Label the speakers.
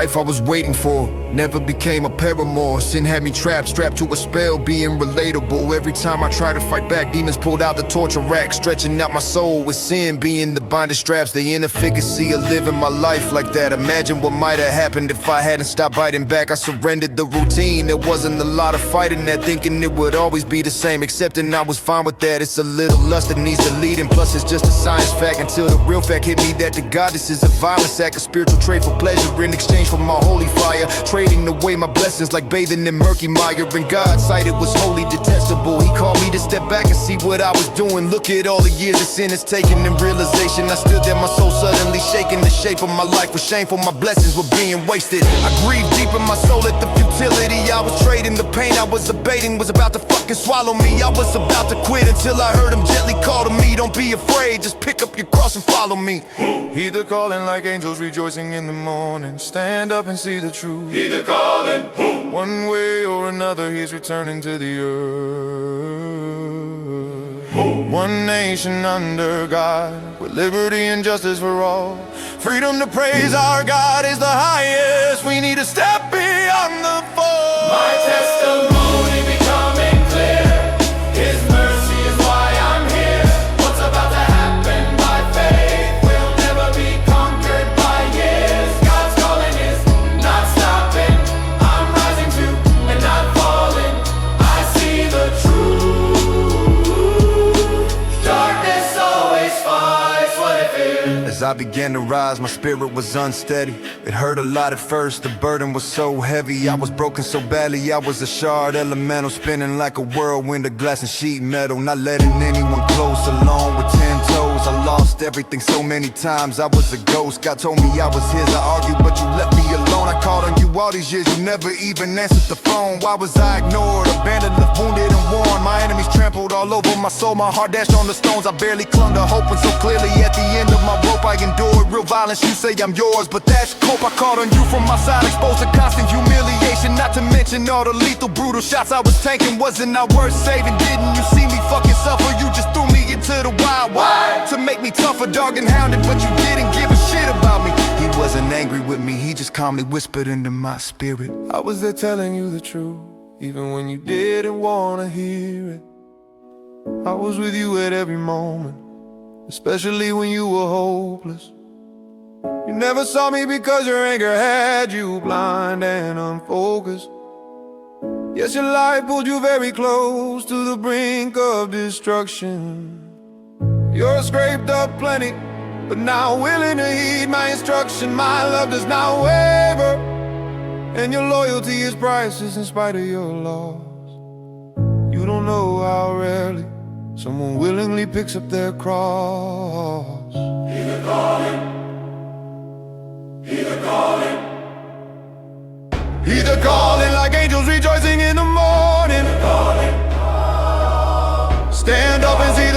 Speaker 1: life I was waiting for never became a paramour. Sin had me strapped to a spell, being relatable. Every time I tried to fight back, demons pulled out the torture rack, stretching out my soul with sin being the binding straps. The inefficacy of living my life like that. Imagine what might have happened if I hadn't stopped biting back. I surrendered the routine. There wasn't a lot of fighting that, thinking it would always be the same, accepting I was fine with that. It's a little lust that needs deleting, plus it's just a science fact, until the real fact hit me that the goddess is a violence act, a spiritual trade for pleasure in exchange for my holy fire, trading away my blessings like bathing in murky mire. In God's sight it was wholly detestable. He called me to step back and see what I was doing. Look at all the years of sin it's taken in realization. I stood there, my soul suddenly shaking. The shape of my life was shameful, my blessings were being wasted. I grieved deep in my soul at the futility. I was trading the pain I was abating, was about to fucking swallow me. I was about to quit until I heard him gently call to me. Don't be afraid, just pick up your cross and follow me.
Speaker 2: Hear the calling like angels rejoicing in the morning. Stand up and see the truth.
Speaker 3: Hear the calling.
Speaker 2: One way or another he's returning to the earth. One nation under God, with liberty and justice for all. Freedom to praise our God is the highest. We need to step beyond the fall.
Speaker 3: My testimony becoming clear. His mercy is why I'm here. What's about to happen by faith will never be conquered by years. God's calling is not stopping. I'm rising to and not falling. I see the truth. Darkness always fights what it fears.
Speaker 1: As I began to rise, my spirit was unsteady. It hurt a lot at first, the burden was so heavy. I was broken so badly, I was a shard elemental, spinning like a whirlwind of glass and sheet metal. Not letting anyone close, alone with 10 toes. I lost everything so many times, I was a ghost. God told me I was his, I argued but you left me alone. I called on you all these years, you never even answered the phone. Why was I ignored, abandoned, left wounded and worn? My enemies trampled all over my soul, my heart dashed on the stones. I barely clung to hope, and so clearly at the end of my rope I endured real violence. You say I'm yours, but that's cope. I called on you from my side, exposed to constant humiliation. Not to mention all the lethal, brutal shots I was taking. Wasn't I worth saving? Didn't you see me fucking suffer? You just threw me into the wild to make me tougher, dog and hounded, but you didn't give a shit about me. He wasn't angry with me, he just calmly whispered into my spirit.
Speaker 2: I was there telling you the truth, even when you didn't want to hear it. I was with you at every moment, especially when you were hopeless. You never saw me because your anger had you blind and unfocused. Yes, your life pulled you very close to the brink of destruction. You're scraped up plenty, but now willing to heed my instruction. My love does not waver, and your loyalty is priceless in spite of your loss. You don't know how rarely someone willingly picks up their cross.
Speaker 3: Hear the calling. Hear the calling.
Speaker 2: Hear the calling like angels rejoicing in the morning.
Speaker 3: Calling.
Speaker 2: Stand up and see